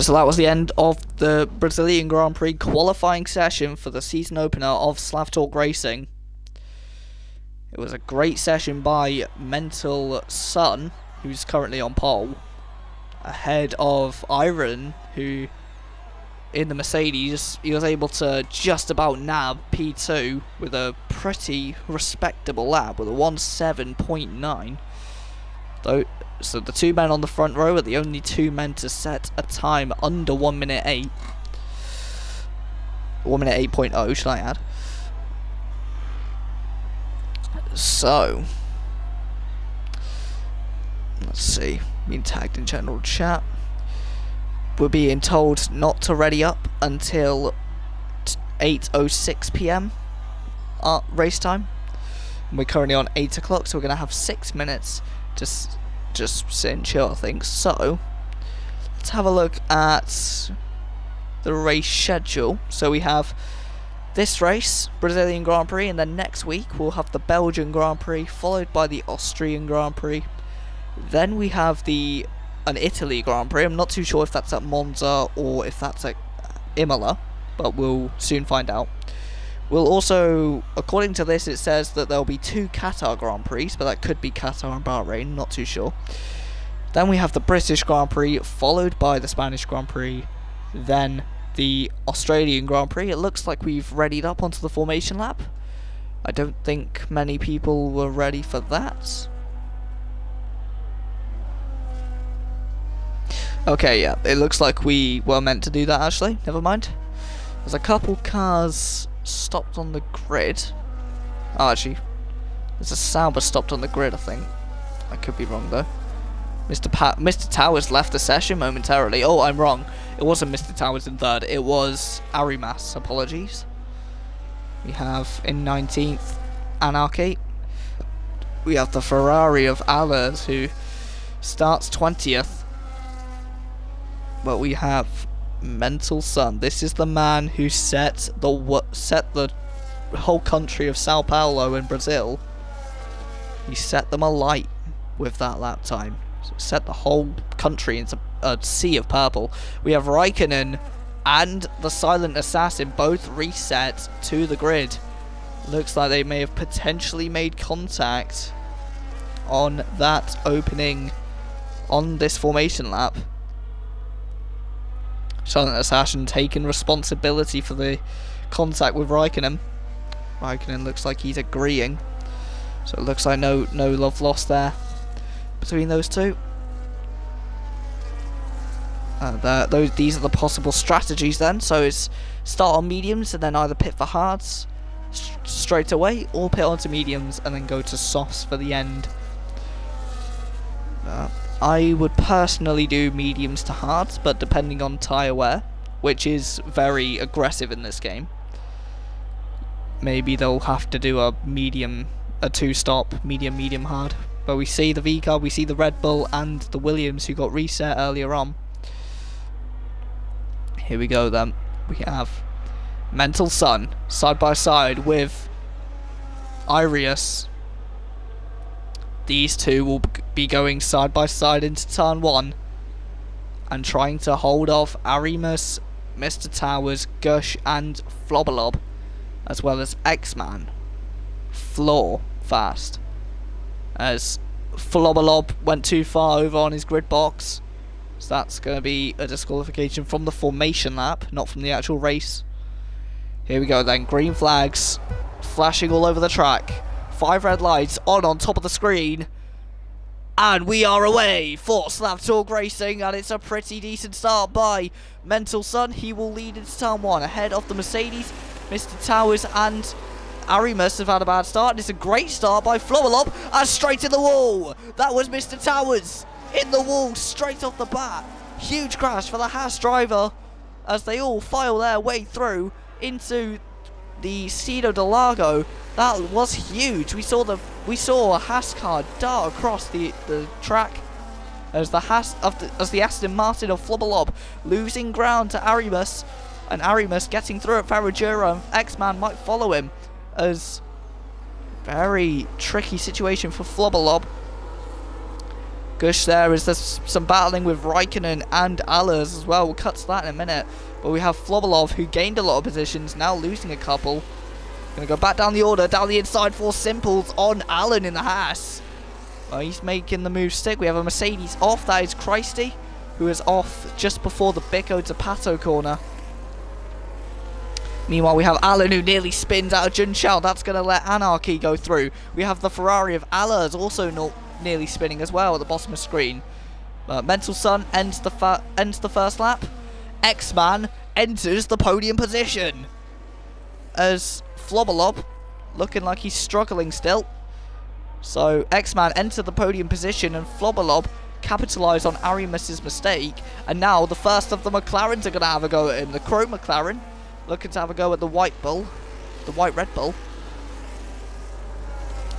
So that was the end of the Brazilian Grand Prix qualifying session for the season opener of Slav Racing. It was a great session by Mental Sun, who's currently on pole, ahead of Iron, who in the Mercedes, he was able to just about nab P2 with a pretty respectable lap with a 1:7.9. So the two men on the front row are the only two men to set a time under 1 minute 8. 1 minute 8.0, should I add. So, let's see, being tagged in general chat. We're being told not to ready up until 8:06 PM race time. And we're currently on 8 o'clock, so we're going to have 6 minutes to just sit and chill, I think. So, let's have a look at the race schedule. So we have this race, Brazilian Grand Prix, and then next week we'll have the Belgian Grand Prix, followed by the Austrian Grand Prix. Then we have an Italy Grand Prix. I'm not too sure if that's at Monza or if that's at Imola, but we'll soon find out. We'll also, according to this, it says that there'll be 2 Qatar Grand Prix, but that could be Qatar and Bahrain, not too sure. Then we have the British Grand Prix, followed by the Spanish Grand Prix, then the Australian Grand Prix. It looks like we've readied up onto the formation lap. I don't think many people were ready for that. Okay, yeah, it looks like we were meant to do that, actually. Never mind. There's a couple cars stopped on the grid. Oh, actually, there's a Sauber stopped on the grid, I think. I could be wrong, though. Mr. Towers left the session momentarily. Oh, I'm wrong. It wasn't Mr. Towers in third. It was Arimas. Apologies. We have in 19th, Anarchy. We have the Ferrari of Allers, who starts 20th. But we have Mental Sun. This is the man who set the whole country of Sao Paulo in Brazil. He set them alight with that lap time. So set the whole country into a sea of purple. We have Raikkonen and the Silent Assassin both reset to the grid. Looks like they may have potentially made contact on that opening on this formation lap. Silent Assassin taking responsibility for the contact with Raikkonen. Raikkonen looks like he's agreeing. So it looks like no love lost there between those two. These are the possible strategies then. So it's start on mediums and then either pit for hards straight away, or pit onto mediums and then go to softs for the end. I would personally do mediums to hards, but depending on tyre wear, which is very aggressive in this game, maybe they'll have to do a 2-stop, medium hard. But we see the V car, we see the Red Bull and the Williams who got reset earlier on. Here we go then. We have Mental Sun side by side with Irius. These two will be going side by side into turn 1 and trying to hold off Arimus, Mr. Towers, Gush and Flobbelob, as well as X-Man. Floor fast. As Flobbelob went too far over on his grid box. So that's going to be a disqualification from the formation lap, not from the actual race. Here we go then. Green flags flashing all over the track. 5 red lights on top of the screen. And we are away for Slav Racing, and it's a pretty decent start by Mental Sun. He will lead into turn 1 ahead of the Mercedes. Mr. Towers and Arimus have had a bad start. It's a great start by Flobbelob, and straight in the wall. That was Mr. Towers in the wall straight off the bat. Huge crash for the Haas driver as they all file their way through into the Ciudad del Lago. That was huge. We saw a Haas car dart across the track as the Aston Martin of Flobbelob losing ground to Arimus, and Arimus getting through at Ferragura, and X-Man might follow him, as very tricky situation for Flobbelob. Gush there is there's some battling with Raikkonen and Allers as well. We'll cut to that in a minute. But we have Flobalov, who gained a lot of positions, now losing a couple. Gonna go back down the order, down the inside for Simples on Allen in the Haas. Well, he's making the move stick. We have a Mercedes off. That is Christy, who is off just before the Bico to Pato corner. Meanwhile, we have Allen, who nearly spins out of Junshao. That's going to let Anarchy go through. We have the Ferrari of Allers also not nearly spinning as well at the bottom of the screen. Mental Sun ends the first lap. X-Man enters the podium position. As Flobolob, looking like he's struggling still. So X-Man entered the podium position and Flobolob capitalised on Arimus's mistake. And now the first of the McLarens are going to have a go at him. The Chrome McLaren looking to have a go at the White Bull. The White Red Bull.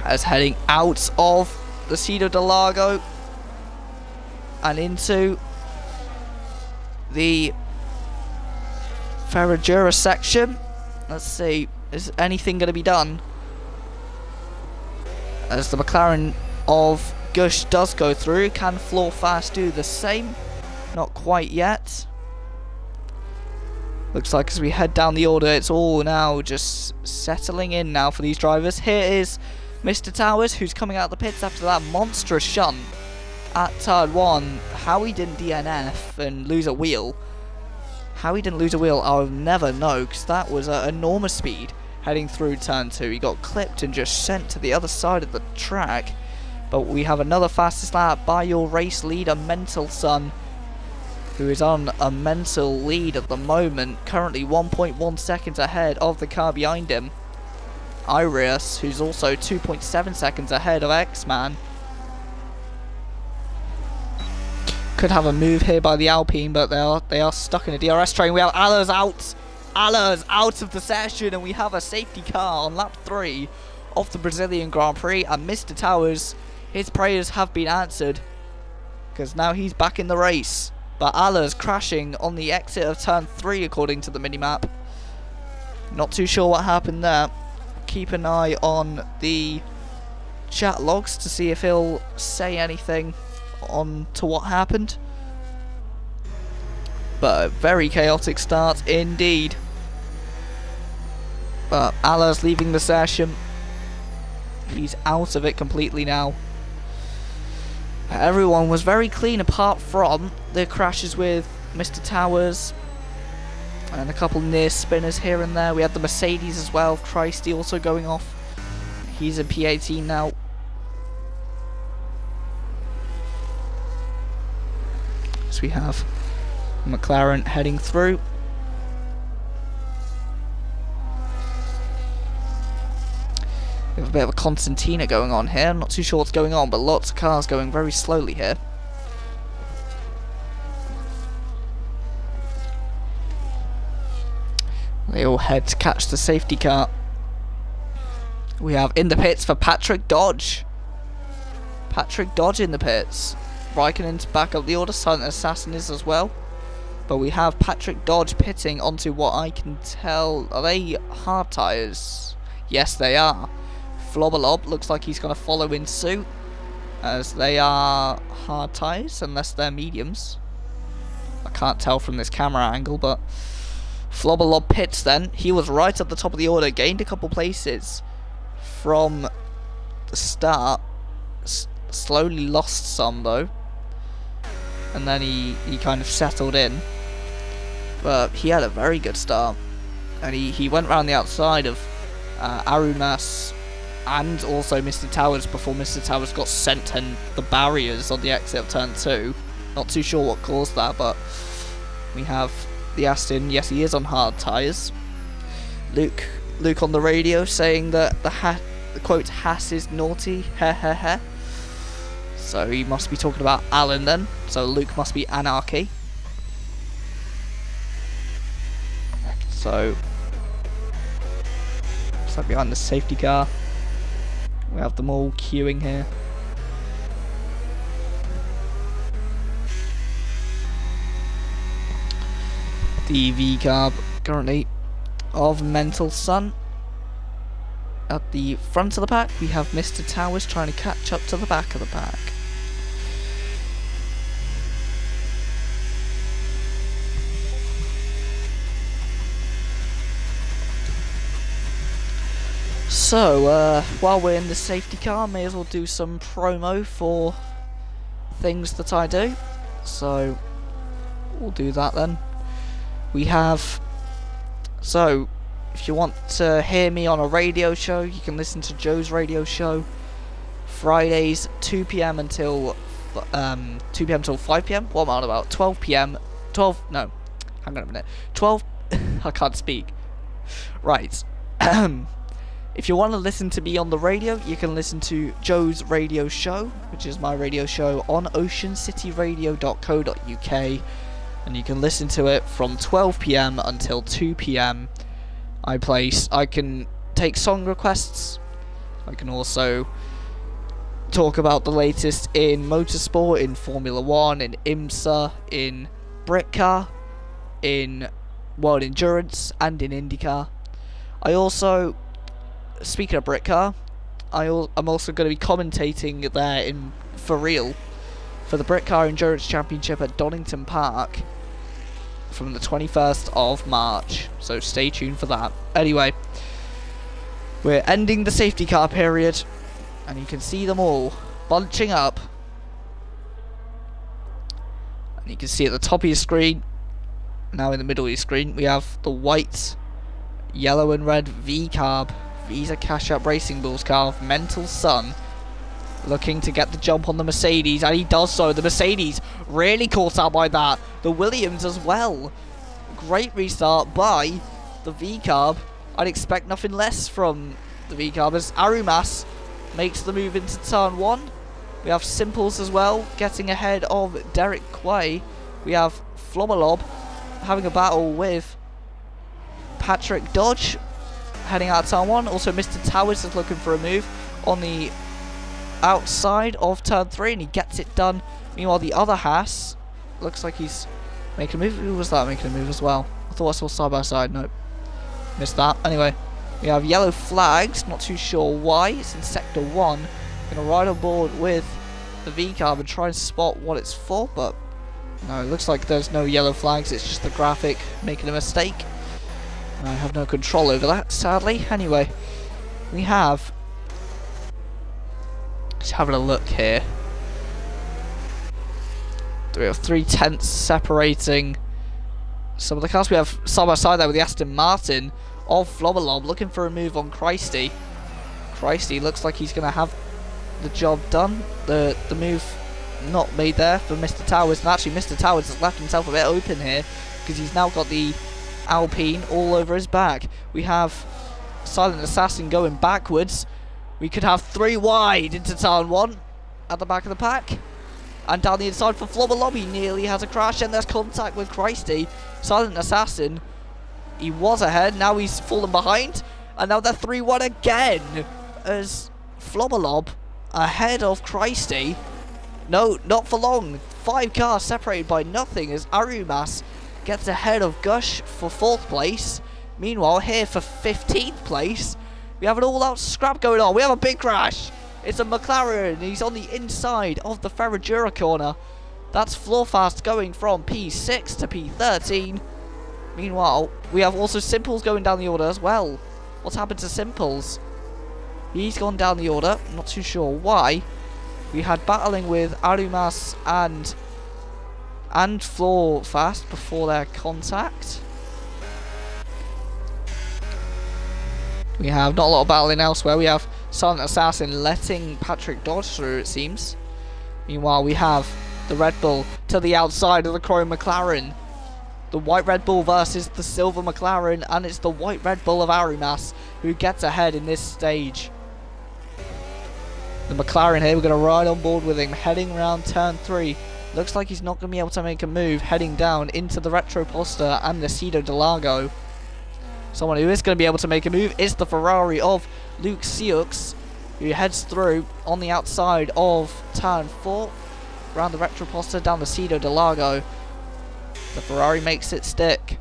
As heading out of the Ciudad del Lago and into the Ferradura section. Let's see, is anything going to be done? As the McLaren of Gush does go through, can Floor Fast do the same? Not quite yet. Looks like as we head down the order, it's all now just settling in now for these drivers. Here is Mr. Towers, who's coming out of the pits after that monstrous shunt at turn 1. How he didn't DNF and lose a wheel. How he didn't lose a wheel, I'll never know, because that was at enormous speed heading through turn 2. He got clipped and just sent to the other side of the track. But we have another fastest lap by your race leader, Mental Sun, who is on a mental lead at the moment, currently 1.1 seconds ahead of the car behind him. Iris, who's also 2.7 seconds ahead of X-Man. Could have a move here by the Alpine, but they are stuck in a DRS train. We have Allers out of the session, and we have a safety car on lap 3 of the Brazilian Grand Prix. And Mr. Towers, his prayers have been answered, because now he's back in the race. But Allers crashing on the exit of turn 3 according to the minimap. Not too sure what happened there. Keep an eye on the chat logs to see if he'll say anything on to what happened. But a very chaotic start indeed. But Allers leaving the session. He's out of it completely now. Everyone was very clean apart from the crashes with Mr. Towers and a couple near spinners here and there. We had the Mercedes as well, Christy also going off. He's in P18 now. So we have McLaren heading through. We have a bit of a Constantina going on here. I'm not too sure what's going on, but lots of cars going very slowly here. They all head to catch the safety car. We have in the pits for Patrick Dodge. Patrick Dodge in the pits. Raikkonen's back up the order. Silent Assassin is as well. But we have Patrick Dodge pitting onto what I can tell. Are they hard tyres? Yes, they are. Flobolob looks like he's going to follow in suit, as they are hard tyres unless they're mediums. I can't tell from this camera angle, but Flobolob pits then. He was right at the top of the order, gained a couple places from the start. Slowly lost some though, and then he kind of settled in. But he had a very good start, and he went round the outside of Arunas and also Mr. Towers before Mr. Towers got sent in the barriers on the exit of turn 2. Not too sure what caused that, but we have the Aston. Yes, he is on hard tyres. Luke on the radio saying that the quote Haas is naughty, heh heh heh. So he must be talking about Alan then. So Luke must be Anarchy. So looks like behind the safety car. We have them all queuing here. The V car currently of Mental Sun. At the front of the pack, we have Mr. Towers trying to catch up to the back of the pack. So, while we're in the safety car, may as well do some promo for things that I do. So, we'll do that then. We have... So, if you want to hear me on a radio show, you can listen to Joe's radio show. Fridays, 2 PM until 2 PM till 5 PM. What am I on about? 12 PM. 12... No. Hang on a minute. 12... I can't speak. Right. If you want to listen to me on the radio, you can listen to Joe's radio show, which is my radio show on oceancityradio.co.uk, and you can listen to it from 12 PM until 2 PM. I can take song requests. I can also talk about the latest in motorsport, in Formula 1, in IMSA, in Britcar, in World Endurance, and in IndyCar. I also... Speaking of Britcar, I'm also going to be commentating there for real for the Britcar Endurance Championship at Donington Park from the 21st of March. So stay tuned for that. Anyway, we're ending the safety car period, and you can see them all bunching up. And you can see at the top of your screen, now in the middle of your screen, we have the white, yellow and red V-carb. Visa Cash App Racing Bulls car of Mental Sun, looking to get the jump on the Mercedes, and he does so. The Mercedes really caught out by that. The Williams as well. Great restart by the V-carb. I'd expect nothing less from the V-carb as Arumas makes the move into turn 1. We have Simples as well, getting ahead of Derek Quay. We have Flobberlob having a battle with Patrick Dodge, heading out turn 1. Also, Mr. Towers is looking for a move on the outside of turn 3, and he gets it done. Meanwhile, the other Haas looks like he's making a move. Who was that making a move as well? I thought I saw side by side. Nope. Missed that. Anyway, we have yellow flags. Not too sure why. It's in sector 1. Gonna ride on board with the V-carb and try and spot what it's for, but no, it looks like there's no yellow flags. It's just the graphic making a mistake. I have no control over that, sadly. Anyway, we have... Just having a look here. We have 3 tenths separating some of the cars. We have side by side there with the Aston Martin of Flobberlob looking for a move on Christy. Christy looks like he's going to have the job done. The move not made there for Mr. Towers. And actually, Mr. Towers has left himself a bit open here because he's now got the Alpine all over his back. We have Silent Assassin going backwards. We could have 3 wide into turn 1 at the back of the pack. And down the inside for Flobberlob, he nearly has a crash, and there's contact with Christy. Silent Assassin, he was ahead, now he's fallen behind. And now they're 3-1 again as Flobberlob ahead of Christy. No, not for long. 5 cars separated by nothing as Arumas gets ahead of Gush for 4th place. Meanwhile, here for 15th place, we have an all-out scrap going on. We have a big crash. It's a McLaren. He's on the inside of the Ferragura corner. That's Floorfast going from P6 to P13. Meanwhile, we have also Simples going down the order as well. What's happened to Simples? He's gone down the order. Not too sure why. We had battling with Arumas and Floorfast before their contact. We have not a lot of battling elsewhere. We have Silent Assassin letting Patrick Dodge through, it seems. Meanwhile, we have the Red Bull to the outside of the Chrome McLaren. The white Red Bull versus the silver McLaren, and it's the white Red Bull of Arumas who gets ahead in this stage. The McLaren here, we're going to ride on board with him, heading around turn 3. Looks like he's not going to be able to make a move, heading down into the Retro Poster and the Cedo de Lago. Someone who is going to be able to make a move is the Ferrari of Luke Siux, who heads through on the outside of turn 4, around the Retro Poster, down the Cedo de Lago. The Ferrari makes it stick.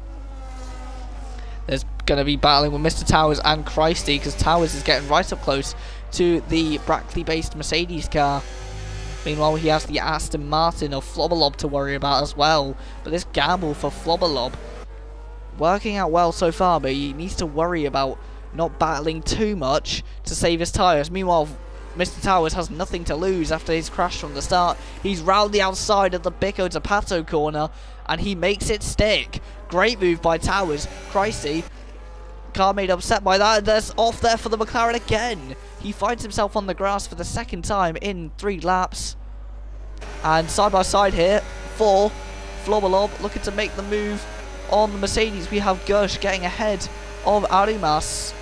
There's going to be battling with Mr. Towers and Christy, because Towers is getting right up close to the Brackley-based Mercedes car. Meanwhile, he has the Aston Martin of Flobberlob to worry about as well. But this gamble for Flobberlob working out well so far, but he needs to worry about not battling too much to save his tyres. Meanwhile, Mr. Towers has nothing to lose after his crash from the start. He's round the outside of the Bico to Pato corner, and he makes it stick. Great move by Towers. Christy, car made upset by that. There's off there for the McLaren again. He finds himself on the grass for the second time in 3 laps. And side by side here for Flobolob looking to make the move on the Mercedes. We have Gush getting ahead of Arimas.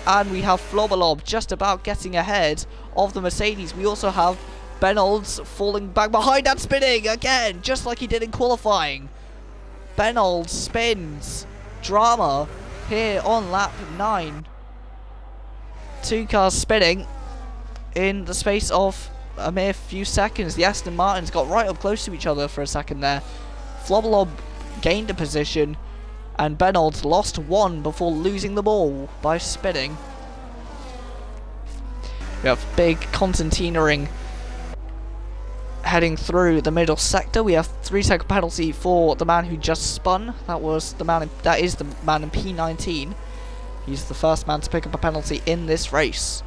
And we have Flobolob just about getting ahead of the Mercedes. We also have Benolds falling back behind and spinning again, just like he did in qualifying. Benolds spins. Drama here on lap 9. 2 cars spinning in the space of a mere few seconds. The Aston Martins got right up close to each other for a second there. Flobolob gained a position, and Benolds lost 1 before losing the ball by spinning. We have big Constantinering heading through the middle sector. We have 3-second penalty for the man who just spun. That is the man in P19. He's the first man to pick up a penalty in this race.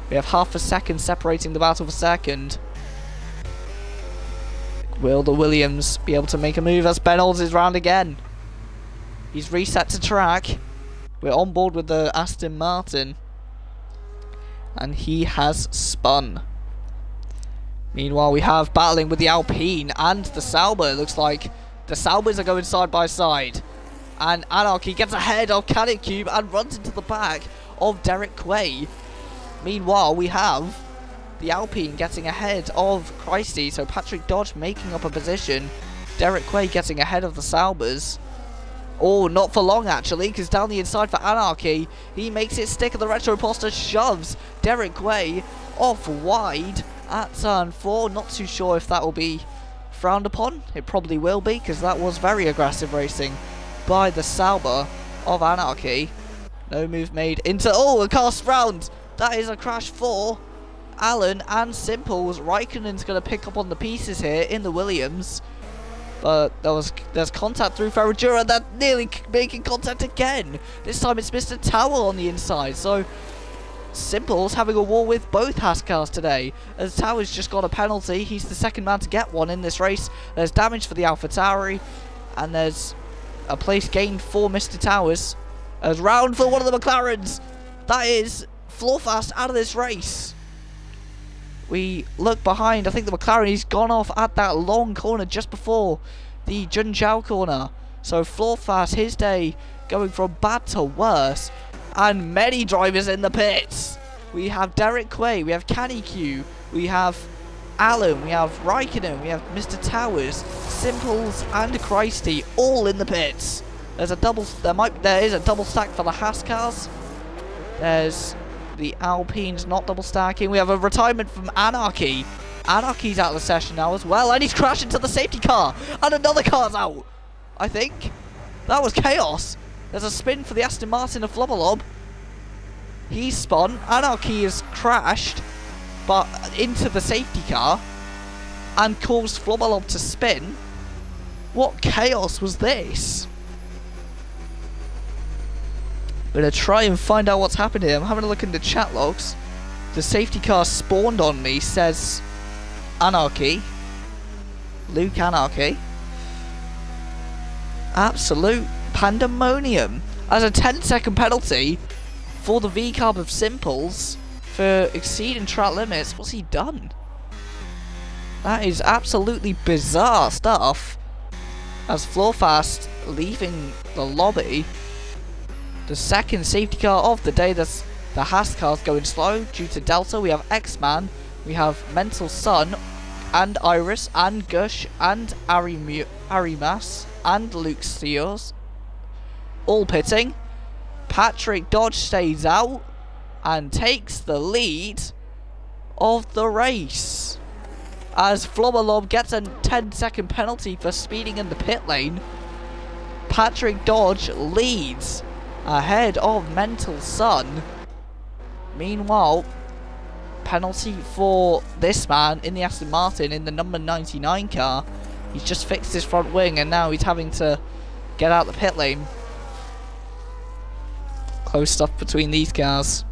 We have half a second separating the battle for second. Will the Williams be able to make a move as Benolds is round again? He's reset to track. We're on board with the Aston Martin. And he has spun. Meanwhile, we have battling with the Alpine and the Sauber. It looks like the Saubers are going side by side. And Anarchy gets ahead of Cadet Cube and runs into the back of Derek Quay. Meanwhile, we have the Alpine getting ahead of Christy. So Patrick Dodge making up a position. Derek Quay getting ahead of the Saubers. Oh, not for long actually, because down the inside for Anarchy, he makes it stick and the Retro Imposter shoves Derek Quay off wide at turn 4. Not too sure if that will be frowned upon. It probably will be, because that was very aggressive racing by the Sauber of Anarchy. No move made into... Oh, a cast round! That is a crash for Allen and Simples. Raikkonen's going to pick up on the pieces here in the Williams. But there's contact through Ferradura. They're nearly making contact again. This time it's Mr. Tower on the inside. So Simples having a war with both Haas cars today. As Tower's just got a penalty. He's the second man to get one in this race. There's damage for the AlphaTauri. And there's a place gained for Mr. Towers. As round for one of the McLarens. That is Floorfast out of this race. We look behind. I think the McLaren, he's gone off at that long corner just before the Junjiao corner. So Floorfast, his day going from bad to worse. And many drivers in the pits. We have Derek Quay, we have Caniq, we have Allen, we have Raikkonen, we have Mr. Towers, Simples and Christy all in the pits. There's a double, there is a double stack for the Haas cars. There's the Alpines not double stacking. We have a retirement from Anarchy. Anarchy's out of the session now as well, and he's crashed into the safety car, and another car's out. I think that was chaos. There's a spin for the Aston Martin of Flobolob. He's spun. Anarchy has crashed, but into the safety car, and caused Flobolob to spin. What chaos was this? Gonna try and find out what's happened here. I'm having a look in the chat logs. The safety car spawned on me, says Anarchy. Luke Anarchy. Absolute pandemonium. As a 10-second penalty for the V-Carb of Simples for exceeding track limits. What's he done? That is absolutely bizarre stuff. As Floorfast leaving the lobby. The second safety car of the day. That's the Haas cars going slow due to Delta. We have X-Man, we have Mental Sun, and Iris, and Gush, and Arimas, and Luke Steers. All pitting. Patrick Dodge stays out and takes the lead of the race. As Flobolob gets a 10-second penalty for speeding in the pit lane. Patrick Dodge leads ahead of Mental Sun. Meanwhile, penalty for this man in the Aston Martin in the number 99 car. He's just fixed his front wing and now he's having to get out the pit lane. close stuff between these cars.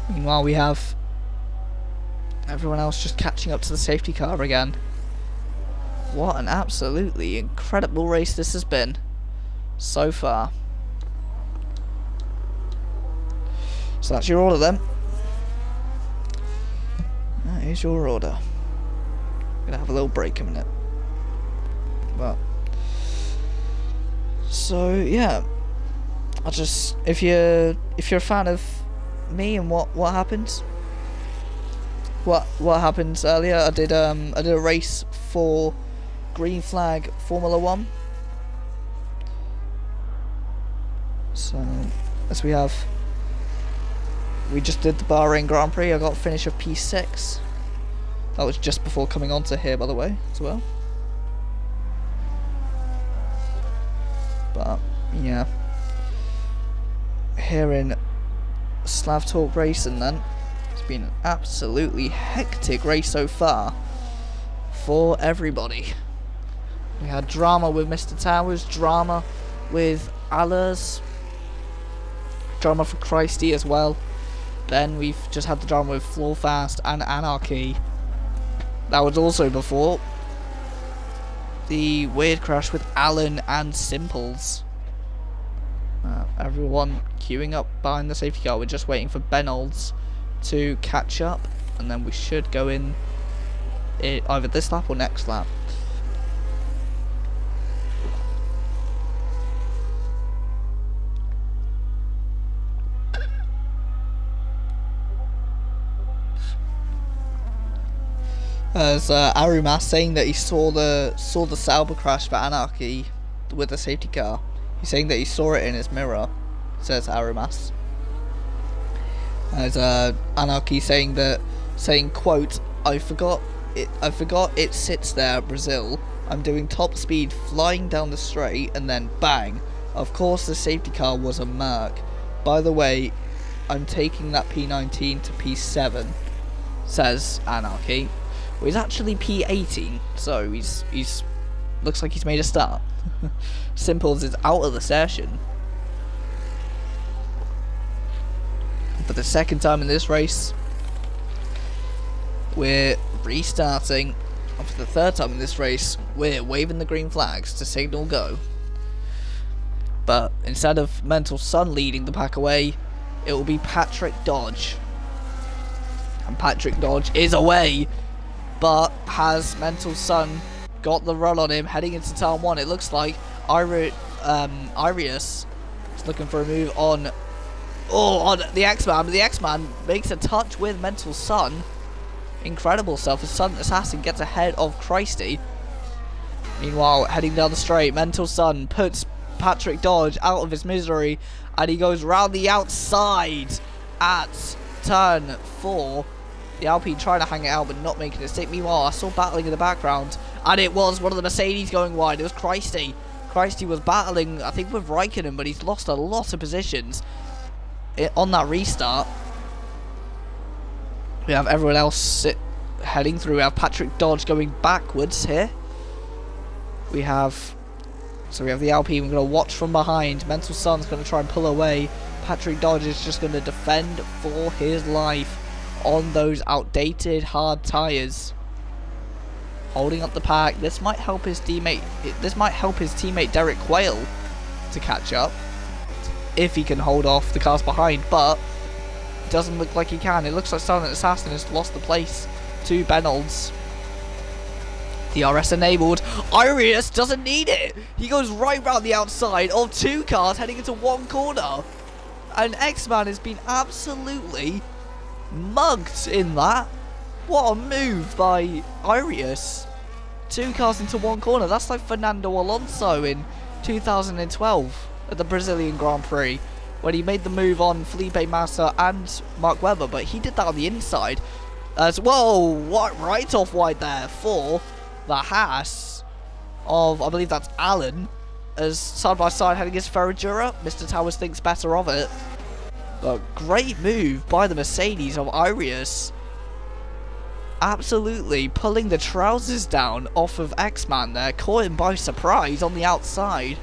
Meanwhile, we have everyone else just catching up to the safety car again. What an absolutely incredible race this has been so far. So that's your order then. That is your order. I'm gonna have a little break in a minute. But so yeah, I'll just if you're a fan of me and what happened, what happened earlier, I did a race for Green Flag Formula 1. So as we just did the Bahrain Grand Prix. I got a finish of P6. That was just before coming onto here, by the way, as well. But yeah, here in Slav Talk Racing then, it's been an absolutely hectic race so far for everybody. We had drama with Mr. Towers, drama with Allers, drama for Christy as well. Then we've just had the drama with Floorfast and Anarchy. That was also before the weird crash with Alan and Simples. Everyone queuing up behind the safety car. We're just waiting for Ben Olds to catch up, and then we should go in either this lap or next lap. As Arumas saying that he saw the Sauber crash for Anarchy with the safety car. He's saying that he saw it in his mirror, says Arumas. As Anarchy saying quote, I forgot it sits there, Brazil. I'm doing top speed flying down the straight and then bang. Of course the safety car was a Merc. By the way, I'm taking that P19 to P7, says Anarchy. Well, he's actually P18, so he's looks like he's made a start. Simples is out of the session. For the second time in this race, we're restarting. And for the third time in this race, we're waving the green flags to signal go. But instead of Mental Sun leading the pack away, it will be Patrick Dodge. And Patrick Dodge is away, but has Mental Sun got the run on him heading into turn 1? It looks like Irius is looking for a move on the X-Man, but the X-Man makes a touch with Mental Sun. Incredible stuff as Sun Assassin gets ahead of Christy. Meanwhile, heading down the straight, Mental Sun puts Patrick Dodge out of his misery, and he goes round the outside at turn 4. The Alpine trying to hang it out but not making a stick. Meanwhile, I saw battling in the background, and it was one of the Mercedes going wide. It was Christy. Christy was battling, I think, with Raikkonen, but he's lost a lot of positions on that restart. We have everyone else heading through. We have Patrick Dodge going backwards here. We have the Alpine. We're going to watch from behind. Mental Sun's going to try and pull away. Patrick Dodge is just going to defend for his life on those outdated hard tyres, holding up the pack. This might help his teammate. Derek Quayle to catch up if he can hold off the cars behind, but it doesn't look like he can. It looks like Silent Assassin has lost the place to Ben Olds. DRS enabled. Irius doesn't need it. He goes right round the outside of 2 cars heading into 1 corner, and X-Man has been absolutely mugged in that. What a move by Irius. 2 cars into 1 corner. That's like Fernando Alonso in 2012 at the Brazilian Grand Prix, when he made the move on Felipe Massa and Mark Webber, but he did that on the inside as well. What right off wide there for the Haas of, I believe that's Allen, as side by side heading against Ferragura. Mr. Towers thinks better of it. But great move by the Mercedes of Irius. Absolutely pulling the trousers down off of X-Man there. Caught him by surprise on the outside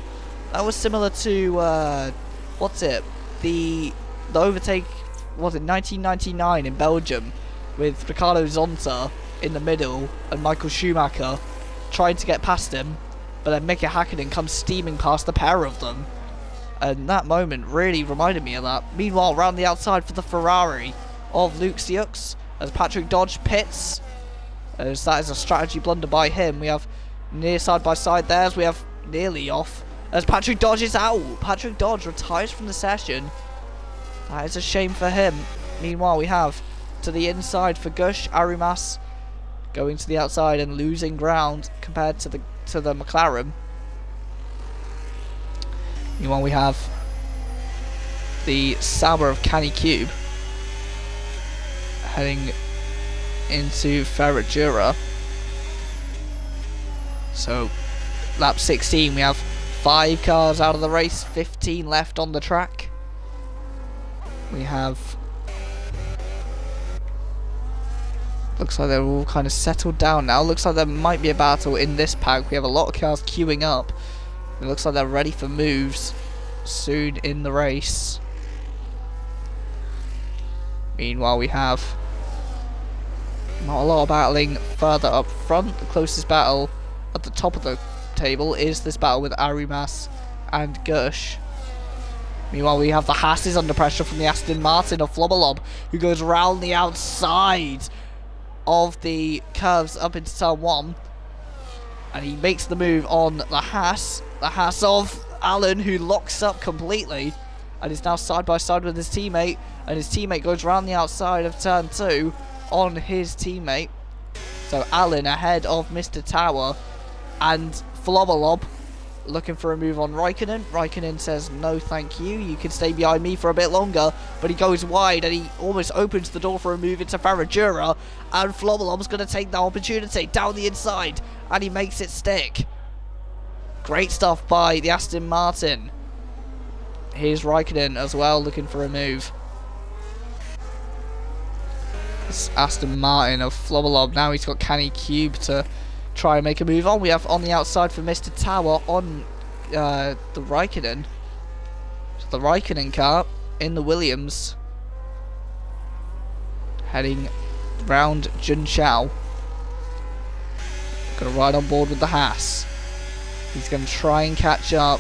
That was similar to what's it? The overtake, was it 1999 in Belgium, with Ricardo Zonta in the middle and Michael Schumacher trying to get past him, but then Mika Hakkinen comes steaming past the pair of them. And that moment really reminded me of that. Meanwhile, round the outside for the Ferrari of Luke Siux, as Patrick Dodge pits, as that is a strategy blunder by him. We have near side by side there, as we have nearly off, as Patrick Dodge is out. Patrick Dodge retires from the session. That is a shame for him. Meanwhile, we have to the inside for Gush Arimas going to the outside and losing ground compared to the McLaren. Meanwhile, we have the Sauber of Canny Cube heading into Ferragura. So, lap 16, we have 5 cars out of the race, 15 left on the track. We have... looks like they're all kind of settled down now. Looks like there might be a battle in this pack. We have a lot of cars queuing up. It looks like they're ready for moves soon in the race. Meanwhile, we have not a lot of battling further up front. The closest battle at the top of the table is this battle with Arimas and Gush. Meanwhile, we have the Hasses under pressure from the Aston Martin of Flobolob, who goes round the outside of the curves up into turn 1. And he makes the move on the Haas of Allen, who locks up completely and is now side by side with his teammate, and his teammate goes round the outside of turn 2 on his teammate. So Allen ahead of Mr. Tower, and Flobolob looking for a move on Raikkonen. Raikkonen says no thank you, you can stay behind me for a bit longer, but he goes wide and he almost opens the door for a move into Ferragura, and Flobolob's going to take that opportunity down the inside and he makes it stick. Great stuff by the Aston Martin. Here's Raikkonen as well looking for a move. It's Aston Martin of Flobolob. Now he's got Canny Cube to try and make a move on. We have on the outside for Mr. Tower on the Raikkonen. So the Raikkonen car in the Williams heading round Junshao. Gonna ride on board with the Haas. He's gonna try and catch up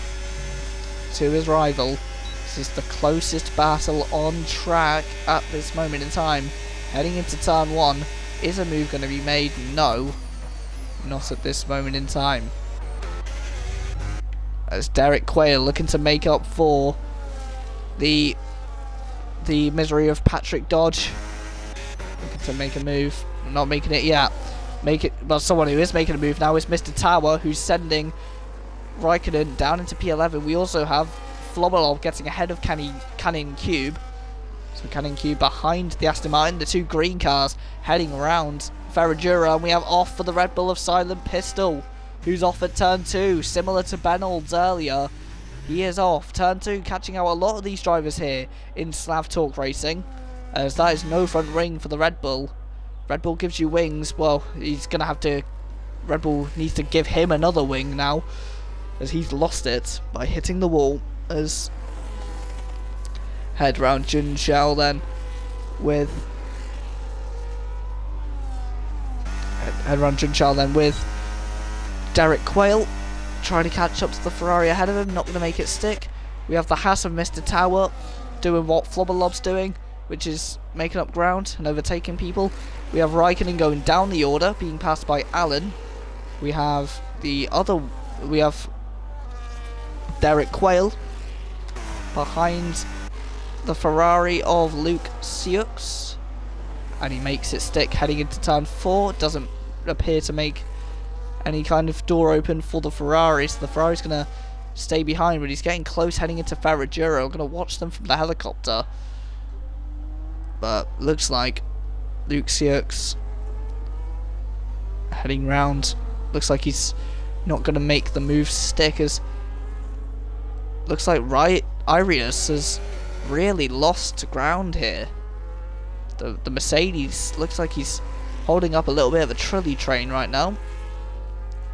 to his rival. This is the closest battle on track at this moment in time. Heading into turn 1. Is a move going to be made? No. Not at this moment in time. As Derek Quayle looking to make up for the misery of Patrick Dodge. Looking to make a move. Not making it yet. Well, someone who is making a move now is Mr. Tower, who's sending Raikkonen down into P11. We also have Flobolob getting ahead of Canning Cube. So Canning Cube behind the Aston Martin. The 2 green cars heading around Ferragura, and we have off for the Red Bull of Silent Pistol, who's off at turn 2, similar to Benolds earlier. He is off. Turn 2 catching out a lot of these drivers here in Slav Talk Racing, as that is no front ring for the Red Bull. Red Bull gives you wings. Well, he's going to have to... Red Bull needs to give him another wing now, as he's lost it by hitting the wall. As head round Junshao then with... Head round Junshao then with Derek Quayle trying to catch up to the Ferrari ahead of him. Not going to make it stick. We have the Haas of Mr. Tower doing what Flobolob's doing, which is making up ground and overtaking people. We have Raikkonen going down the order, being passed by Allen. We have Derek Quayle behind the Ferrari of Luke Siux, and he makes it stick heading into turn 4. Doesn't appear to make any kind of door open for the Ferrari, so the Ferrari's going to stay behind, but he's getting close heading into Ferragura. I'm going to watch them from the helicopter, but looks like Luke Siux heading round. Looks like he's not going to make the move stick, as looks like Irius has really lost ground here. The Mercedes looks like he's holding up a little bit of a trolley train right now,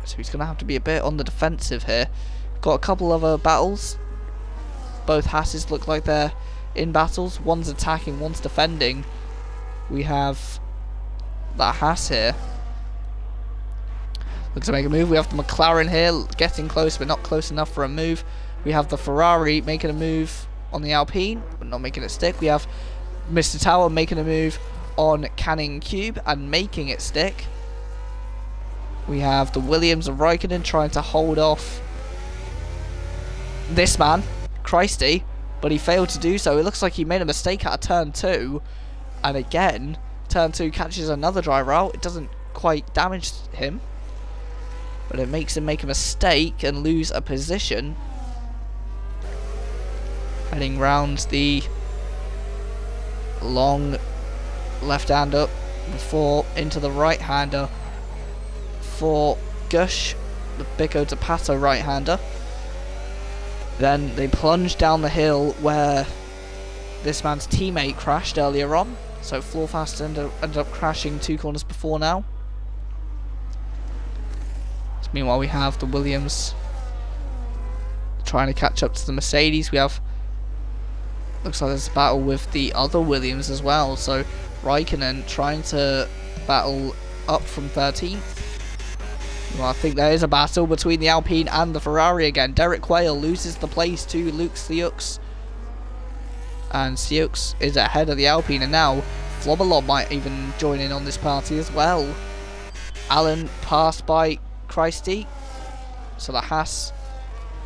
so he's going to have to be a bit on the defensive here. Got a couple other battles. Both Hasses look like they're in battles. One's attacking, one's defending. We have that Hass here. Looks to make a move. We have the McLaren here getting close but not close enough for a move. We have the Ferrari making a move on the Alpine but not making it stick. We have Mr. Tower making a move on Canning Cube and making it stick. We have the Williams of Raikkonen trying to hold off this man, Christy, but he failed to do so. It looks like he made a mistake out of turn 2, and again turn 2 catches another driver out. It doesn't quite damage him, but it makes him make a mistake and lose a position. Heading round the long left-hander before into the right-hander for Gush, the Bico to Pato right-hander. Then they plunge down the hill where this man's teammate crashed earlier on. So Floorfast ended up crashing 2 corners before now. So meanwhile we have the Williams trying to catch up to the Mercedes. We have, looks like there's a battle with the other Williams as well. So Raikkonen trying to battle up from 13th. Well, I think there is a battle between the Alpine and the Ferrari again. Derek Quayle loses the place to Luke Siux. And Siux is ahead of the Alpine, and now Flobberlob might even join in on this party as well. Allen passed by Christy. So the Haas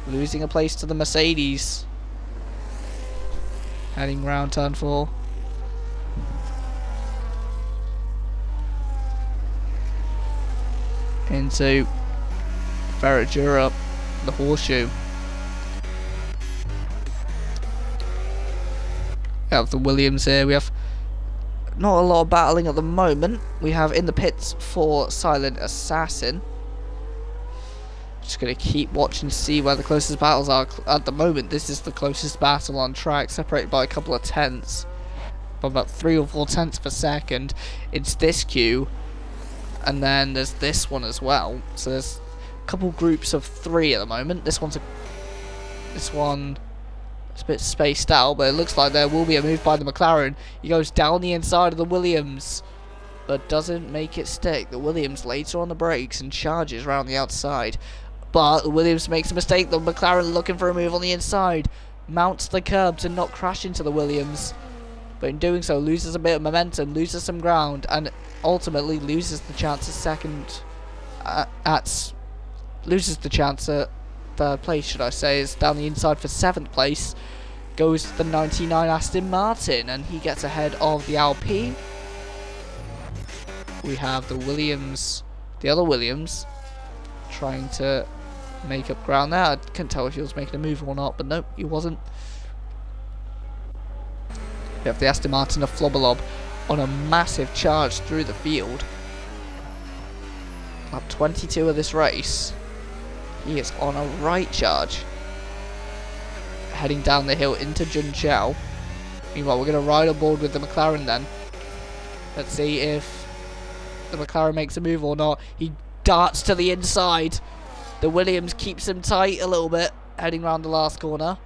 losing a place to the Mercedes. Heading round turn 4. Into Ferradura, the horseshoe. We have the Williams here. We have not a lot of battling at the moment. We have in the pits for Silent Assassin. Just going to keep watching to see where the closest battles are. At the moment, this is the closest battle on track, separated by a couple of tenths. By about 3 or 4 tenths per second. It's this queue. And then there's this one as well. So there's a couple groups of 3 at the moment. This one is a bit spaced out, but it looks like there will be a move by the McLaren. He goes down the inside of the Williams, but doesn't make it stick. The Williams later on the brakes and charges around the outside. But the Williams makes a mistake. The McLaren looking for a move on the inside. Mounts the curb to not crash into the Williams. But in doing so, loses a bit of momentum, loses some ground, and ultimately loses the chance loses the chance at third place, should I say. Is down the inside for 7th place. Goes to the 99 Aston Martin, and he gets ahead of the Alpine. We have the Williams, the other Williams, trying to make up ground there. I couldn't tell if he was making a move or not, but nope, he wasn't. We have the Aston Martin of Flobberlob on a massive charge through the field. Lap 22 of this race. He is on a right charge. Heading down the hill into Junqiao. Meanwhile, we're going to ride on board with the McLaren then. Let's see if the McLaren makes a move or not. He darts to the inside. The Williams keeps him tight a little bit, heading round the last corner.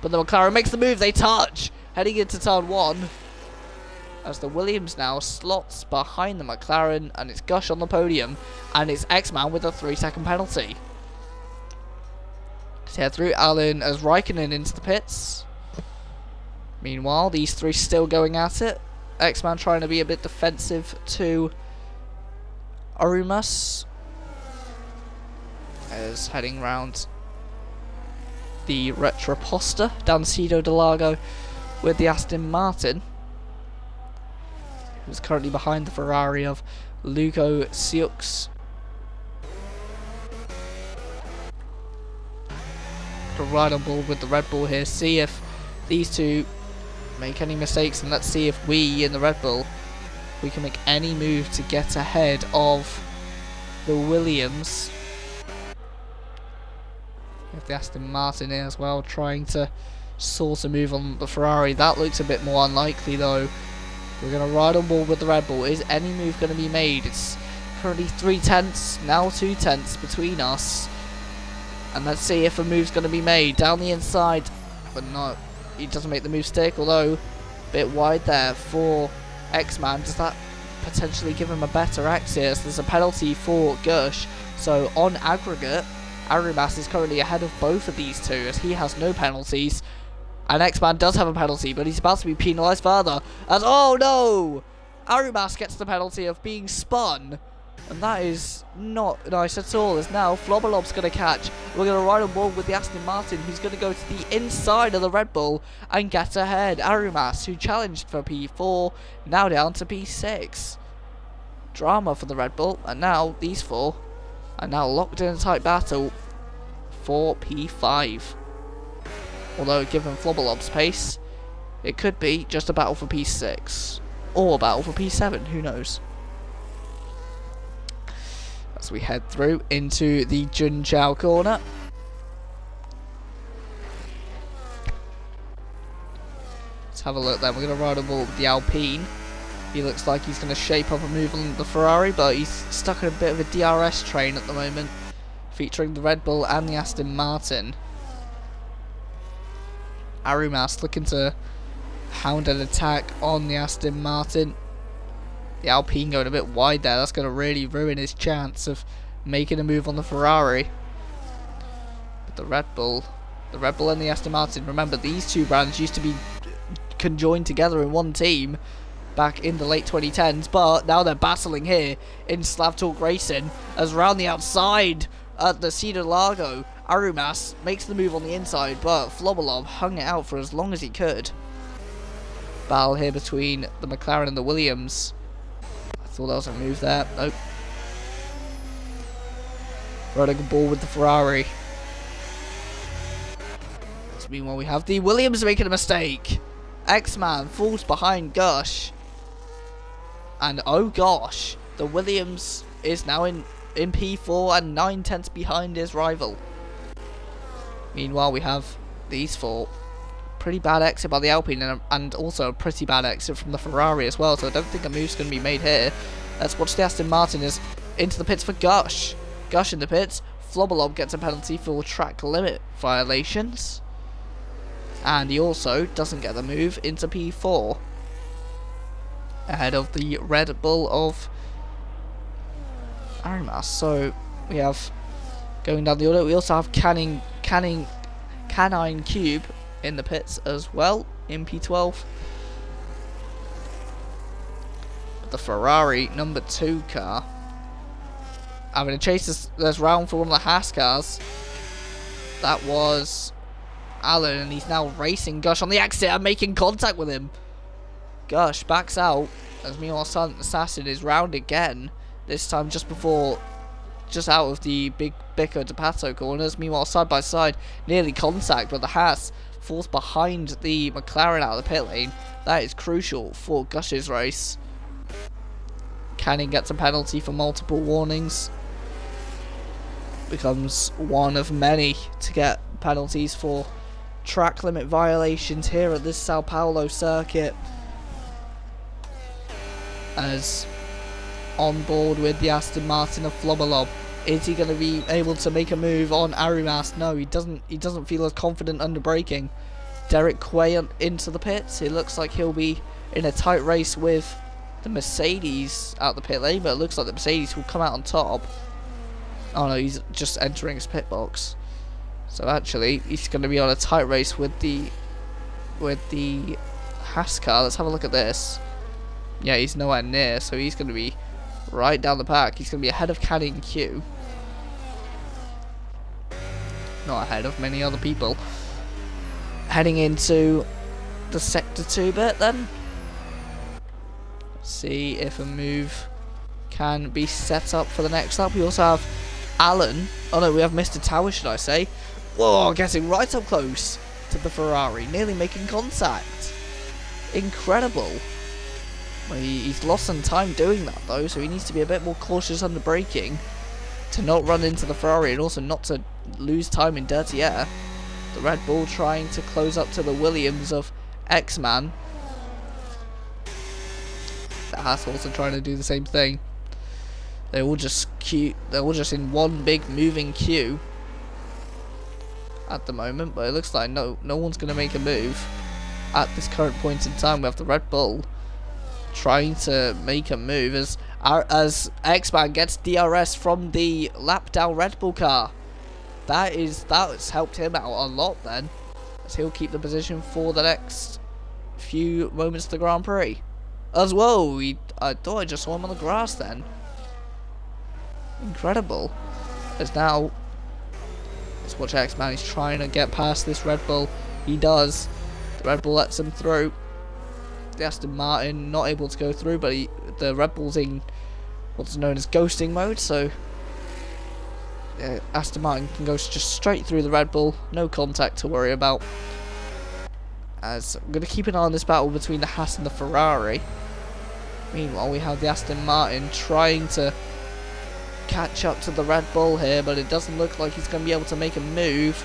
But the McLaren makes the move, they touch. Heading into turn 1. As the Williams now slots behind the McLaren, and it's Gush on the podium. And it's X-Man with a 3-second penalty. So head through Allen as Raikkonen into the pits. Meanwhile, these 3 still going at it. X-Man trying to be a bit defensive to Arumas. As heading round the Retroposta down Cido de Lago with the Aston Martin, who's currently behind the Ferrari of Luco Siux. To ride on board with the Red Bull here, see if these 2 make any mistakes, and let's see if we in the Red Bull we can make any move to get ahead of the Williams. We have the Aston Martin here as well, trying to source a move on the Ferrari. That looks a bit more unlikely though. We're going to ride on board with the Red Bull. Is any move going to be made? It's currently 3 tenths, now 2 tenths between us. And let's see if a move's going to be made. Down the inside. But no, he doesn't make the move stick. Although, a bit wide there for X-Man. Does that potentially give him a better exit? As there's a penalty for Gush. So on aggregate, Arimas is currently ahead of both of these two, as he has no penalties. And X-Man does have a penalty, but he's about to be penalised further. As, oh no! Arimas gets the penalty of being spun. And that is not nice at all, as now Flobalob's going to catch. We're going to ride on board with the Aston Martin, who's going to go to the inside of the Red Bull and get ahead. Arimas, who challenged for P4, now down to P6. Drama for the Red Bull, and now these four are now locked in a tight battle for P5. Although, given Flobalob's pace, it could be just a battle for P6. Or a battle for P7, who knows. As we head through into the Junjiao corner. Let's have a look then. We're going to ride on board with the Alpine. He looks like he's going to shape up a move on the Ferrari, but he's stuck in a bit of a DRS train at the moment, featuring the Red Bull and the Aston Martin. Arimas looking to hound an attack on the Aston Martin. The Alpine going a bit wide there. That's going to really ruin his chance of making a move on the Ferrari. But the Red Bull and the Aston Martin, remember these two brands used to be conjoined together in one team back in the late 2010s, but now they're battling here in Slav Talk Racing, as around the outside at the Cedar Largo, Arimas makes the move on the inside, but Flobolob hung it out for as long as he could. Battle here between the McLaren and the Williams. I thought that was a move there. Nope. Riding a ball with the Ferrari. So meanwhile, we have the Williams making a mistake. X-Man falls behind Gush. And oh gosh, the Williams is now in P4 and 9/10 behind his rival. Meanwhile, we have these four. Pretty bad exit by the Alpine and also a pretty bad exit from the Ferrari as well, so I don't think a move's going to be made here. Let's watch the Aston Martin is into the pits for Gush. Gush in the pits. Flobolob gets a penalty for track limit violations. And he also doesn't get the move into P4. Ahead of the Red Bull of Arimas. So we have, going down the order, we also have Canine Cube in the pits as well in P12. But the Ferrari number 2 car having to chase this round for one of the Haas cars. That was Alan, and he's now racing Gush on the exit and making contact with him. Gush backs out as meanwhile Silent Assassin is round again, this time just out of the big Bicker to Pato corners. Meanwhile, side by side, nearly contact, but the Haas falls behind the McLaren out of the pit lane. That is crucial for Gush's race. Canning gets a penalty for multiple warnings. Becomes one of many to get penalties for track limit violations here at this Sao Paulo circuit. As on board with the Aston Martin of Flobolob. Is he going to be able to make a move on Arimas? No, he doesn't feel as confident under braking. Derek Quay into the pits. It looks like he'll be in a tight race with the Mercedes out the pit lane, but it looks like the Mercedes will come out on top. Oh no, he's just entering his pit box. So actually, he's going to be on a tight race with the Haas car. Let's have a look at this. Yeah, he's nowhere near, so he's going to be right down the pack. He's going to be ahead of Canning Q. Not ahead of many other people. Heading into the Sector 2 bit then. See if a move can be set up for the next lap. We also have Alan. Oh no, we have Mr. Tower, should I say. Whoa, getting right up close to the Ferrari. Nearly making contact. Incredible. He's lost some time doing that though, so he needs to be a bit more cautious under braking to not run into the Ferrari and also not to lose time in dirty air. The Red Bull trying to close up to the Williams of X-Man. The Haas also trying to do the same thing. They're all just in one big moving queue. at the moment, but it looks like no one's going to make a move at this current point in time. We have the Red Bull trying to make a move as X-Man gets DRS from the lap down Red Bull car. That's helped him out a lot then, as he'll keep the position for the next few moments of the Grand Prix. As well, I thought I just saw him on the grass then. Incredible. As now, let's watch X-Man. He's trying to get past this Red Bull. He does. The Red Bull lets him through. The Aston Martin not able to go through, but the Red Bull's in what's known as ghosting mode, so Aston Martin can go just straight through the Red Bull, no contact to worry about. As I'm going to keep an eye on this battle between the Haas and the Ferrari. Meanwhile, we have the Aston Martin trying to catch up to the Red Bull here, but it doesn't look like he's going to be able to make a move.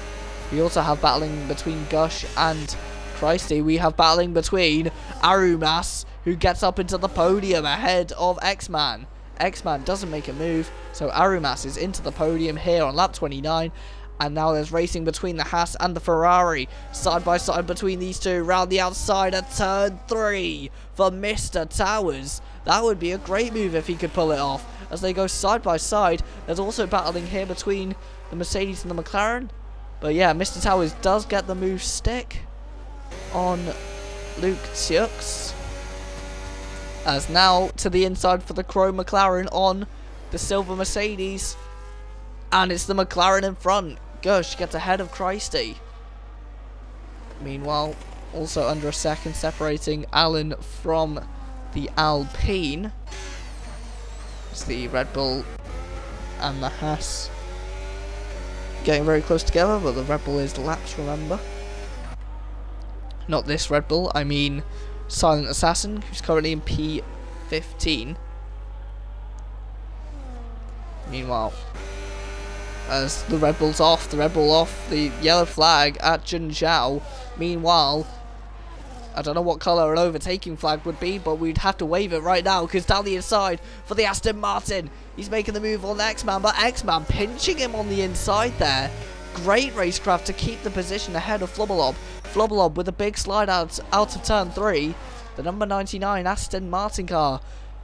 We also have battling between Gush and Christy. We have battling between Arumas, who gets up into the podium ahead of X-Man. X-Man doesn't make a move, so Arumas is into the podium here on lap 29. And now there's racing between the Haas and the Ferrari. Side by side between these two. Round the outside at turn 3 for Mr. Towers. That would be a great move if he could pull it off. As they go side by side. There's also battling here between the Mercedes and the McLaren. But yeah, Mr. Towers does get the move stick on Luke Tiux. As now to the inside for the Chrome McLaren on the silver Mercedes. And it's the McLaren in front. Gush gets ahead of Christy. Meanwhile, also under a second, separating Alan from the Alpine. It's the Red Bull and the Haas getting very close together, but the Red Bull is laps, remember. Not this Red Bull, I mean Silent Assassin, who's currently in P15. Meanwhile, as the Red Bull's off, the yellow flag at Junzhou. Meanwhile, I don't know what colour an overtaking flag would be, but we'd have to wave it right now, because down the inside for the Aston Martin, he's making the move on X-Man, but X-Man pinching him on the inside there. Great racecraft to keep the position ahead of Flobbelob. Flobbelob with a big slide out of turn 3. The number 99 Aston Martin car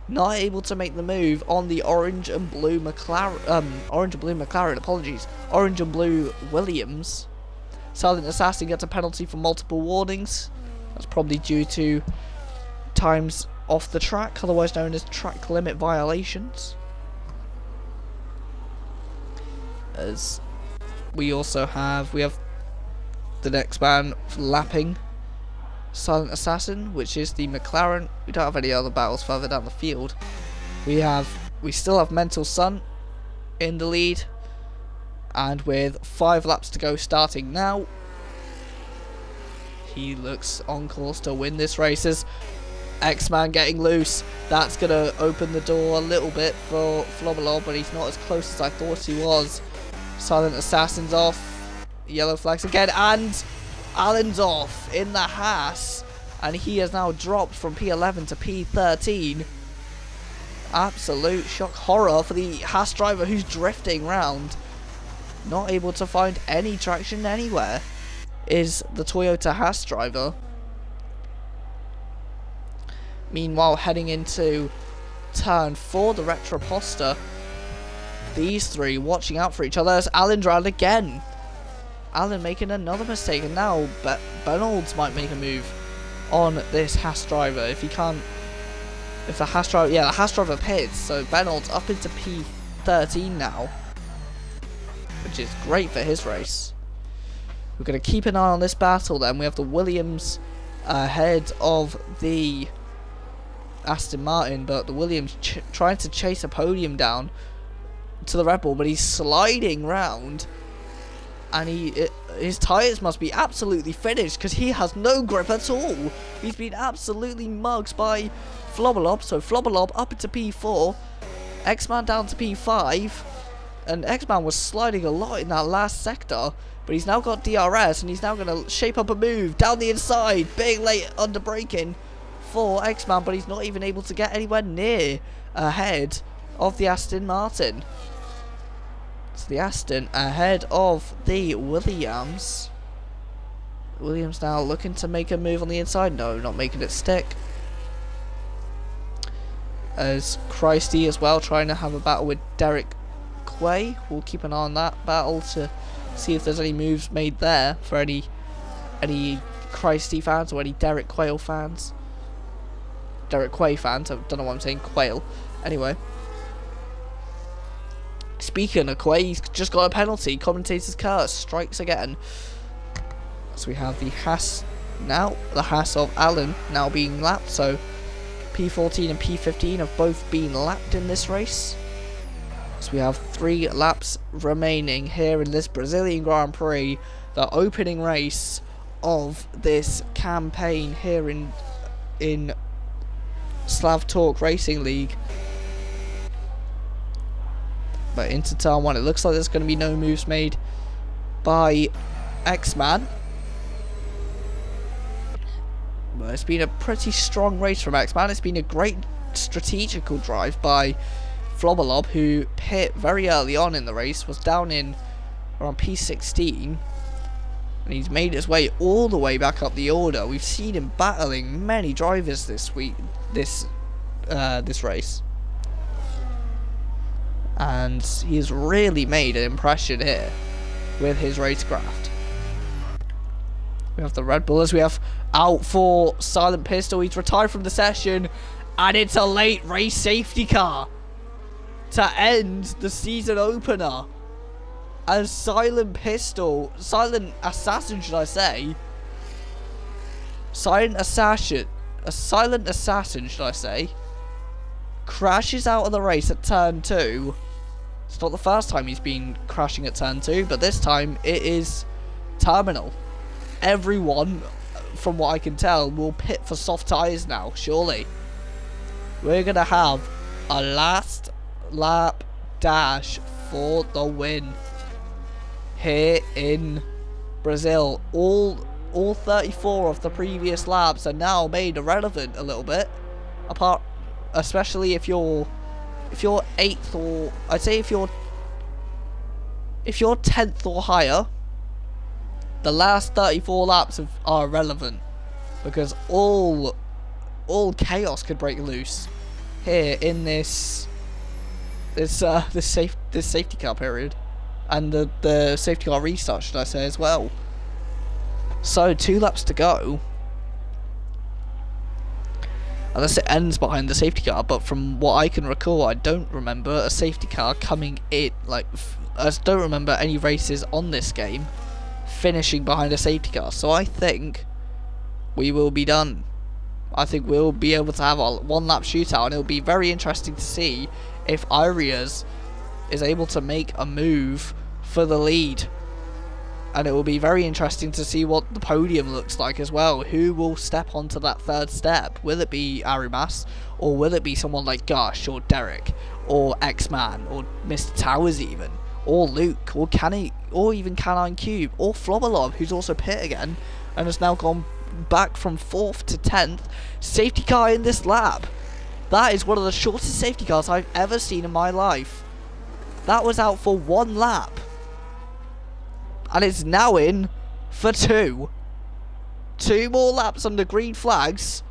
not able to make the move on the orange and blue McLaren, apologies. Orange and blue Williams. Silent Assassin gets a penalty for multiple warnings. That's probably due to times off the track, otherwise known as track limit violations. As we have the next man lapping Silent Assassin, which is the McLaren. We don't have any other battles further down the field. We still have Mental Sun in the lead, and with 5 laps to go starting now, he looks on course to win this race. As X-Man getting loose, that's gonna open the door a little bit for Flobbelob, but he's not as close as I thought he was. Silent Assassin's off, yellow flags again, and Alan's off in the Haas, and he has now dropped from P11 to P13. Absolute shock horror for the Haas driver, who's drifting round, not able to find any traction anywhere, is the Toyota Haas driver. Meanwhile, heading into turn 4, the Retroposter, these three watching out for each other as Alan's round again. Alan making another mistake, and now Benolds might make a move on this Haas driver if he can't. If the Haas driver, the Haas driver pits, so Benolds up into P13 now, which is great for his race. We're going to keep an eye on this battle then. We have the Williams ahead of the Aston Martin, but the Williams trying to chase a podium down to the Red Bull, but he's sliding round. And his tyres must be absolutely finished, because he has no grip at all. He's been absolutely mugged by Flobbelob. So Flobbelob up into P4. X-Man down to P5. And X-Man was sliding a lot in that last sector. But he's now got DRS, and he's now going to shape up a move down the inside. Big late under braking for X-Man, but he's not even able to get anywhere near ahead of the Aston Martin. It's the Aston ahead of the Williams. Williams now looking to make a move on the inside. No, not making it stick. As Christy as well trying to have a battle with Derek Quay. We'll keep an eye on that battle to see if there's any moves made there for any Christy fans or any Derek Quayle fans. Derek Quay fans, I don't know what I'm saying, Quayle. Anyway. Speaking of Quay, he's just got a penalty. Commentator's curse strikes again. So we have the Haas now, the Haas of Allen now being lapped. So P14 and P15 have both been lapped in this race. So we have 3 laps remaining here in this Brazilian Grand Prix, the opening race of this campaign here in Slav Talk Racing League. But into turn 1, it looks like there's going to be no moves made by X-Man. But it's been a pretty strong race from X-Man. It's been a great strategical drive by Flobberlob, who pit very early on in the race, was down in around P16, and he's made his way all the way back up the order. We've seen him battling many drivers this week, this race, and he's really made an impression here with his racecraft. We have the Red Bull as we have out for Silent Pistol. He's retired from the session, and it's a late race safety car to end the season opener. As Silent Assassin, should I say? Silent Assassin, should I say? Crashes out of the race at turn 2. It's not the first time he's been crashing at turn 2, but this time it is terminal. Everyone, from what I can tell, will pit for soft tyres now, surely. We're going to have a last lap dash for the win here in Brazil. All 34 of the previous laps are now made irrelevant a little bit, apart, especially if you're 8th, or I'd say if you're 10th or higher. The last 34 laps are irrelevant, because all chaos could break loose here in this safety car period, and the safety car restart, should I say, as well. So 2 laps to go, unless it ends behind the safety car. But from what I can recall, I don't remember a safety car coming in. I don't remember any races on this game finishing behind a safety car. So I think we will be done. I think we'll be able to have a 1-lap shootout, and it'll be very interesting to see if Arias is able to make a move for the lead. And it will be very interesting to see what the podium looks like as well. Who will step onto that 3rd step? Will it be Arimas, or will it be someone like Gush, or Derek, or X-Man, or Mr. Towers even, or Luke, or or even Canine Cube, or Flobberlob, who's also pit again and has now gone back from 4th to 10th. Safety car in this lap. That is one of the shortest safety cars I've ever seen in my life. That was out for 1 lap, and it's now in for 2. 2 more laps under green flags.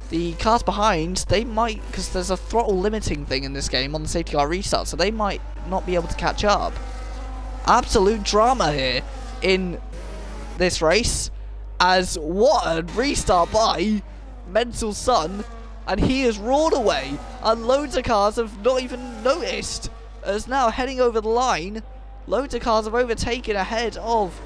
The cars behind, they might, because there's a throttle limiting thing in this game on the safety car restart, so they might not be able to catch up. Absolute drama here in this race, as what a restart by Mental Sun, and he has roared away, and loads of cars have not even noticed, as now heading over the line. Loads of cars have overtaken ahead of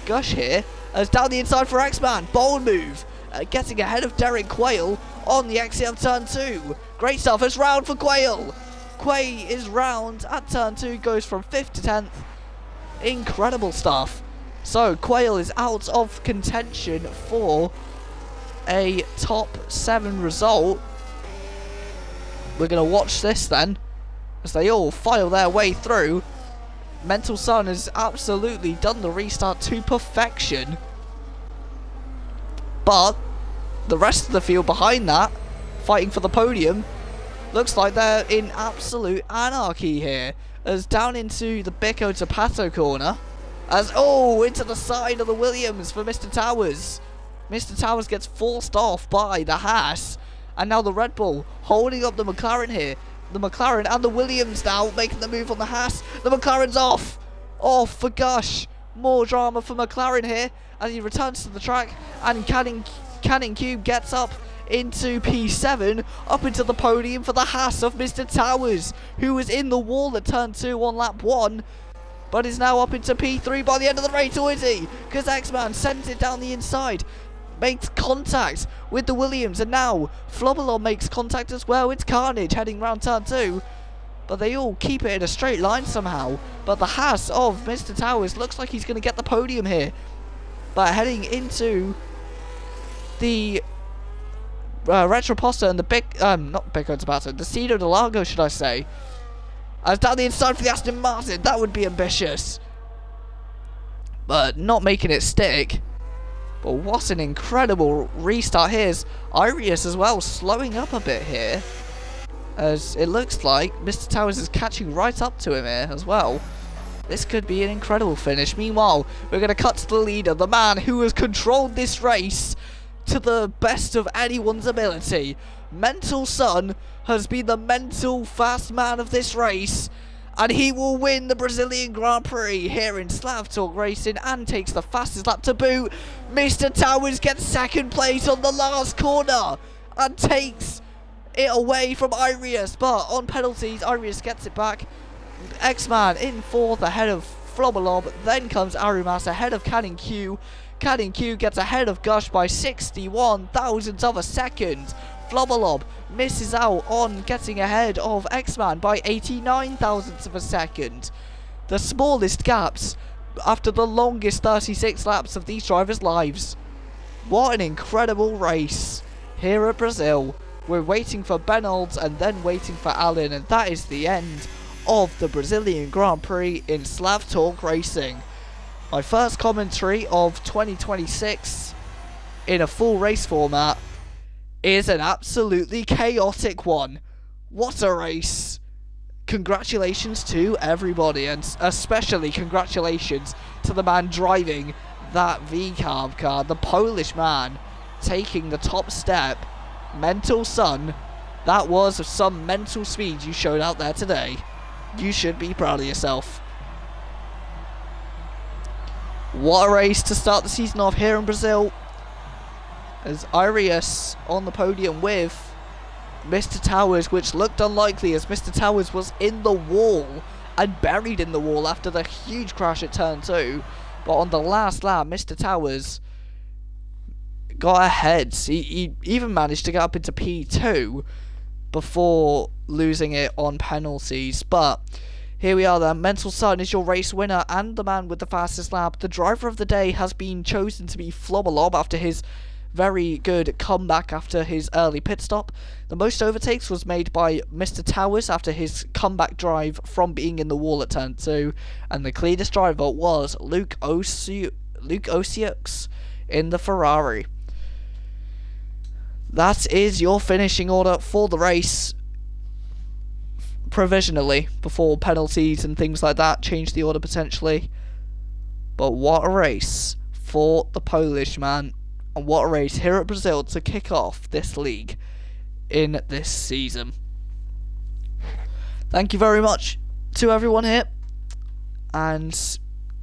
Gush here, as down the inside for X-Man. Bold move, getting ahead of Derek Quayle on the exit of turn 2. Great stuff, it's round for Quayle. Quay is round at turn 2, goes from 5th to 10th. Incredible stuff. So Quayle is out of contention for a top 7 result. We're going to watch this then, as they all file their way through. Mental Sun has absolutely done the restart to perfection, but the rest of the field behind that, fighting for the podium, looks like they're in absolute anarchy here, as down into the Bicco to Pato corner. As, into the side of the Williams for Mr. Towers. Mr. Towers gets forced off by the Haas. And now the Red Bull holding up the McLaren here. The McLaren and the Williams now making the move on the Haas. The McLaren's off. Off for Gush. More drama for McLaren here as he returns to the track. And Canning Cube gets up into P7, up into the podium for the Haas of Mr. Towers, who was in the wall at turn 2 on lap 1. But is now up into P3 by the end of the race, or is he? Because X-Man sends it down the inside. Makes contact with the Williams. And now Flobelon makes contact as well. It's Carnage heading round turn 2. But they all keep it in a straight line somehow. But the Haas of Mr. Towers looks like he's going to get the podium here. But heading into the Retroposta and the not Bicco Tabato, the Cedo de Largo, should I say. As down the inside for the Aston Martin, that would be ambitious. But not making it stick. But what an incredible restart here. Irius as well, slowing up a bit here. As it looks like Mr. Towers is catching right up to him here as well. This could be an incredible finish. Meanwhile, we're going to cut to the leader, the man who has controlled this race to the best of anyone's ability. Mental Sun has been the mental fast man of this race, and he will win the Brazilian Grand Prix here in Slav Talk Racing and takes the fastest lap to boot. Mr. Towers gets second place on the last corner and takes it away from Irius, but on penalties Irius gets it back. X-Man in fourth ahead of Flobolob, then comes Arumas ahead of Canning Q. Canning Q gets ahead of Gush by 61 thousandths of a second. Flobolob misses out on getting ahead of X-Man by 89 thousandths of a second. The smallest gaps after the longest 36 laps of these drivers' lives. What an incredible race here at Brazil. We're waiting for Benolds and then waiting for Allen, and that is the end of the Brazilian Grand Prix in Slav Talk Racing. My first commentary of 2026 in a full race format is an absolutely chaotic one. What a race. Congratulations to everybody, and especially congratulations to the man driving that V-Carb car, the Polish man taking the top step. Mental Sun, that was some mental speed you showed out there today. You should be proud of yourself. What a race to start the season off here in Brazil, as Irius on the podium with Mr. Towers, which looked unlikely as Mr. Towers was in the wall and buried in the wall after the huge crash at turn 2. But on the last lap, Mr. Towers got ahead. He even managed to get up into P2 before losing it on penalties. But here we are then. Mental Sun is your race winner and the man with the fastest lap. The driver of the day has been chosen to be Flobolob after his very good comeback after his early pit stop. The most overtakes was made by Mr. Towers after his comeback drive from being in the wall at turn 2. And the cleanest driver was Luke Osiux in the Ferrari. That is your finishing order for the race, provisionally, before penalties and things like that change the order potentially. But what a race for the Polish man, and what a race here at Brazil to kick off this league in this season. Thank you very much to everyone here, and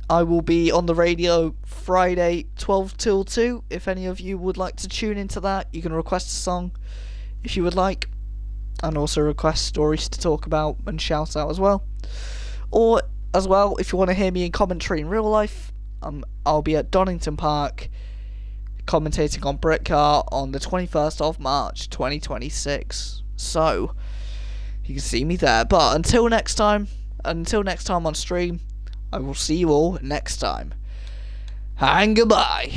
I will be on the radio Friday 12 till 2. If any of you would like to tune into that, you can request a song if you would like, and also request stories to talk about and shout out as well. Or as well, if you want to hear me in commentary in real life, I'll be at Donington Park commentating on Britcar on the 21st of March 2026. So you can see me there. But until next time on stream, I will see you all next time. And goodbye.